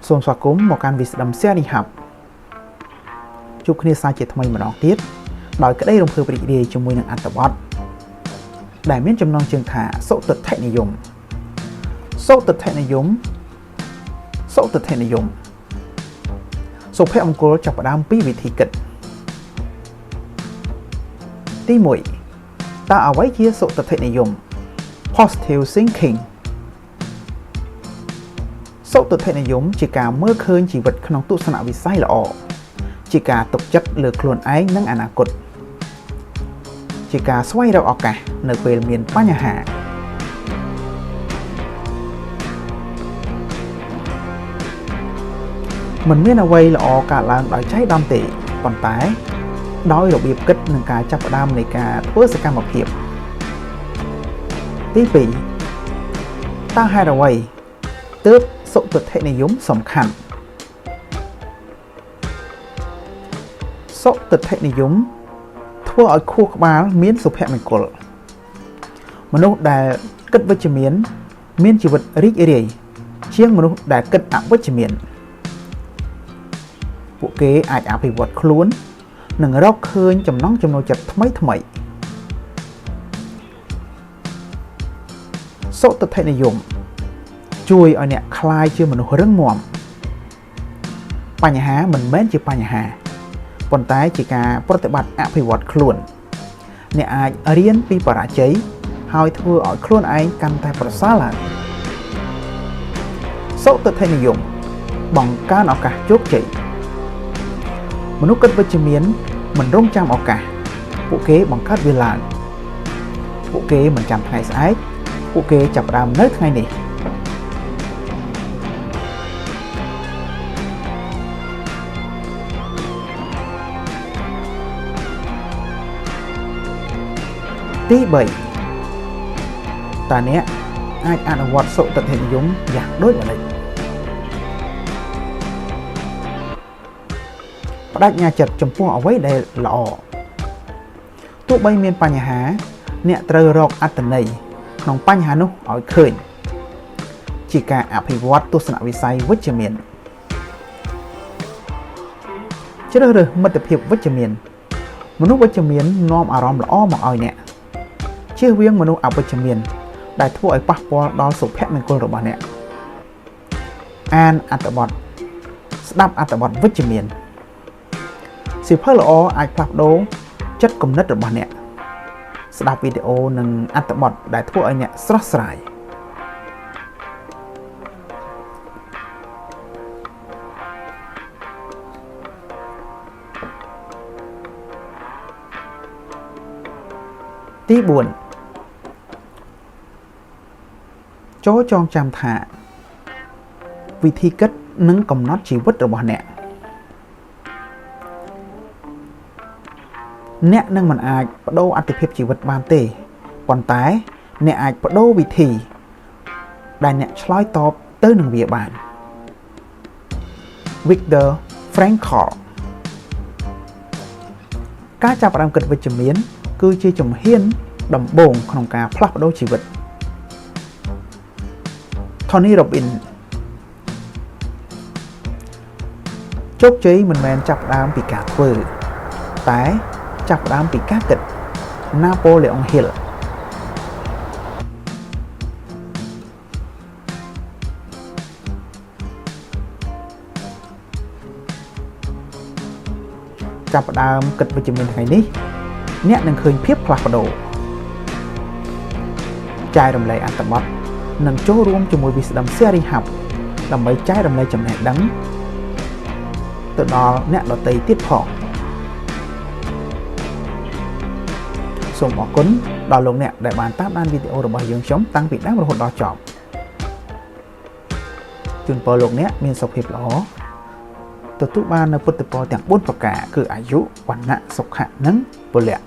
សូមស្វាគមន៍មកកាន់ Wisdom Sharing Hub ជួបគ្នាសាជាថ្មីម្ដងទៀតដោយក្តីរំភើបរីករាយជាមួយនឹងអត្ថបទដែលមានចំណងជើងថាសុទិដ្ឋិនិយមសុភមង្គលចាប់ផ្ដើមពីវិធីគិតទី1តើអ្វីជាសុទិដ្ឋិនិយម Positive Thinking សុទិដ្ឋិនិយមជាការមើលឃើញជីវិតក្នុងទស្សនវិស័យល្អជាការទុកចិត្តលើខ្លួនឯងនិងអនាគតជាការស្វែងរកឱកាសនៅពេលមានបញ្ហាមិនមានអ្វីល្អកើតឡើងដោយចៃដន្យទេប៉ុន្តែដោយរបៀបគិតនិងការចាប់ផ្ដើមនៃការធ្វើសកម្មភាពទី2តើហេតុអ្វីទើបសុទិដ្ឋិនិយមសំខាន់សុទិដ្ឋិនិយមធ្វើឲ្យខួរក្បាលមានសុភមង្គលមនុស្សដែលគិតវិជ្ជមានជីវិតរីករាយជាងមនុស្សដែលគិតអវិជ្ជមានពួកគេអាចអភិវឌ្ឍខ្លួននិងរកឃើញចំណង់ចំណូលចិត្តថ្មីសុទិដ្ឋិនិយមជួយឲ្យអ្នកក្លាយជាមនុស្សរឹងមាំបញ្ហាមិនមែនជាបញ្ហាប៉ុន្តែជាការប្រតិបត្តិអភិវឌ្ឍខ្លួនអ្នកអាចរៀនពីបរាជ័យហើយធ្វើឲ្យខ្លួនឯងកាន់តែប្រសើរឡើងសុទិដ្ឋិនិយមបង្កើនឱកាសជោគជ័យមនុស្សគិតវិជ្ជមានមិនរងចាំឱកាសពួកគេបង្កើតវាឡើងពួកគេមិនចាំថ្ងៃស្អែកពួកគេចាប់ផ្ដើមនៅថ្ងៃនេះទី3តើអ្នកអាចអនុវត្តសុទិដ្ឋិនិយមយ៉ាងដូចម្តេចបដិញ្ញាចិត្តចំពោះអ្វីដែលល្អទោះបីមានបញ្ហាអ្នកត្រូវរកអត្ថន័យក្នុងបញ្ហានោះឲ្យឃើញជាការអភិវឌ្ឍទស្សនវិស័យវិជ្ជមានជ្រើសរើសមិត្តភាពវិជ្ជមានមនុស្សវិជ្ជមាននាំអារម្មណ៍ល្អមកឲ្យអ្នកជៀសវាងមនុស្សអវិជ្ជមានដែលធ្វើឲ្យប៉ះពាល់ដល់សុភមង្គលរបស់អ្នកអានអត្ថបទស្ដាប់អត្ថបទវិជ្ជមានសៀវភៅល្អអាចផ្លាស់ប្ដូរចិត្តគំនិតរបស់អ្នកស្ដាប់វីដេអូនិងអត្ថបទដែលធ្វើឲ្យអ្នកស្រស់ស្រាយទី4ចូលចងចាំថាវិធីគិតនឹងកំណត់ជីវិតរបស់អ្នកនឹងមិនអាចបដូរអត្ថិភាពជីវិតបានទេប៉ុន្តែអ្នកអាចបដូរវិធីដែលអ្នកឆ្លើយតបទៅនឹងវាបាន Viktor Frankl ការចាប់ផ្ដើមគិតវិជ្ជមានគឺជាជំហានដំបូងក្នុងការផ្លាស់ប្ដូរជីវិត Tony Robbins ជោគជ័យមិនមែនចាប់ផ្ដើមពីការធ្វើតែចាប់ផ្ដើមពីការគិត Napoleon Hill ចាប់ផ្ដើមគិតវិជ្ជមានថ្ងៃនេះអ្នកនឹងឃើញភាពផ្លាស់ប្ដូរចែករំលែកអត្ថបទនិងចូលរួមជាមួយ Wisdom Sharing Hub ដើម្បីចែករំលែកចំណេះដឹងទៅដល់អ្នកដទៃទៀតផងសូមអរគុណដល់លោកអ្នកដែលបានតាមដានវីដេអូរបស់យើងខ្ញុំតាំងពីដើមរហូតដល់ចប់ជូនពរលោកអ្នកមានសុខភាពល្អទទួលបាននូវពុទ្ធពរទាំង4ប្រការគឺអាយុវណ្ណៈសុខៈនិងពលៈ